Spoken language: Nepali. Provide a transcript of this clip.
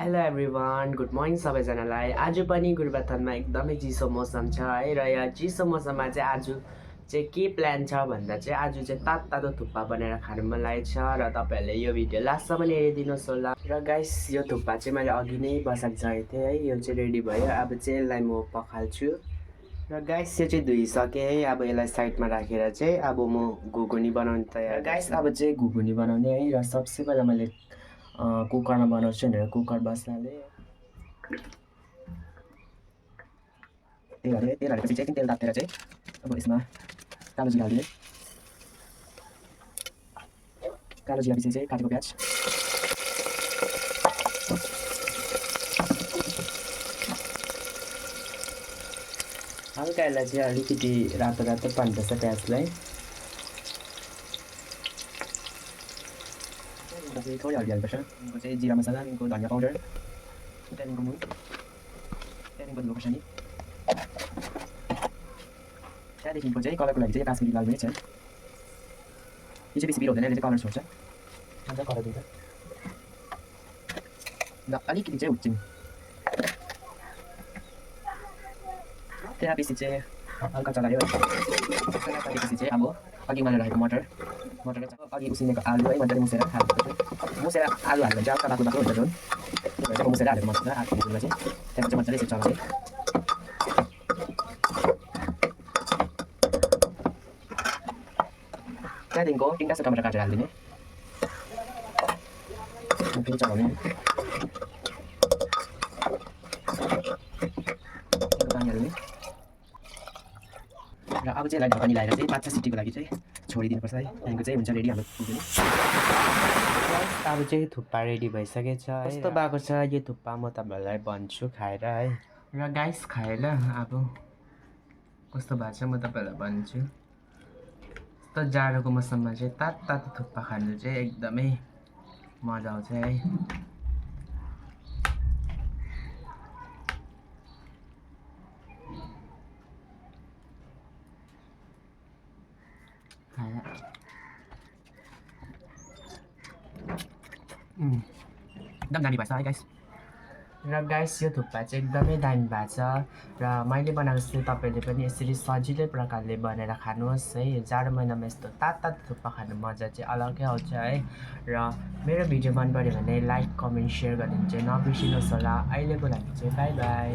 हेलो एभ्रिवान, गुड मर्निङ सबैजनालाई। आज पनि गुरुबथानमा एकदमै चिसो मौसम छ है। र यहाँ चिसो मौसममा चाहिँ आज चाहिँ के प्लान छ भन्दा चाहिँ आज चाहिँ तातो थुक्पा बनाएर खानु मन लागेको छ। र तपाईँहरूले यो भिडियो लास्टसम्म हेरिदिनुहोस् होला। र गाइस, यो थुक्पा चाहिँ मैले अघि नै बसाइसकेको थिएँ है। यो चाहिँ रेडी भयो। अब चाहिँ यसलाई म पखाल्छु। र गाइस, यो चाहिँ धोइसकेँ है। अब यसलाई साइडमा राखेर चाहिँ अब म घुकुनी बनाउने तयार। गाइस, अब चाहिँ घुकुनी बनाउने है। र सबसे पहिला मैले कुकरमा बनाउँछु भनेर कुकर बसालेँ। तेल हालेपछि चाहिँ तेल तातेर चाहिँ अब यसमा कालो जिरा हालिदिएँ। कालो जिरापछि चाहिँ काटेको प्याज, हल्का यसलाई चाहिँ अलिकति रातो रातो पार्नुपर्छ प्याजलाई। चाहिँ थोरै हल्दी हाल्नुपर्छ। त्यहाँदेखिको चाहिँ जिरा मसला, त्यहाँदेखिको धनियाँ पाउडर, त्यहाँदेखिको नुन, त्यहाँदेखिको धुलो खोर्सानी, त्यहाँदेखिको चाहिँ कलरको लागि चाहिँ काश्मिरी लाल मिर्च है। यो चाहिँ बेसी पिरो हुँदैन, यसले चाहिँ कलर छोड्छ, अन्त कलर दिन्छ। ल अलिकति चाहिँ हुच्चिङ, त्यसपछि चाहिँ हल्का चलायो। चलाएपछि चाहिँ अब अघि मैले राखेको मटर अघि उसिनेको आलु है मजाले मुसेर हाल्नुपर्छ। मुसेर आलु हाल्दा चाहिँ हल्का बाक्लो हुन्छ झोल, त्यही भएर चाहिँ मुसेर हालेको मसला आलुमा चाहिँ त्यहाँबाट चाहिँ मजाले यसरी चलाउने। त्यहाँदेखिको 3-4 टमाटर काटेर हालिदिने, फेरि चलाउने। पानी हाल्ने र अब चाहिँ यसलाई ढकनी लगाएर चाहिँ 5-6 सिटीको लागि चाहिँ छोडिदिनुपर्छ है। त्यहाँदेखिको चाहिँ हुन्छ रेडी हाम्रो घुकुनी। अब चाहिँ थुक्पा रेडी भइसकेको छ। कस्तो भएको छ यो थुक्पा म तपाईँहरूलाई भन्छु खाएर है। र गाइस खाएर अब कस्तो भएको छ म तपाईँहरूलाई भन्छु। यस्तो जाडोको मौसममा चाहिँ तातो थुक्पा खानु चाहिँ एकदमै मजा आउँछ है। एकदम दामी भएछ है गाइस। र गाइस, यो थुक्पा चाहिँ एकदमै दामी भएको छ। र मैले बनाएको जस्तै तपाईँले पनि यसरी सजिलै प्रकारले बनाएर खानुहोस् है। जाडो महिनामा यस्तो तातो थुक्पा खानु मजा चाहिँ अलग्गै आउँछ है। र मेरो भिडियो मन पऱ्यो भने लाइक, कमेन्ट, सेयर गरिदिनु चाहिँ नबिर्सिनुहोस् होला। अहिलेको लागि चाहिँ बाई बाई।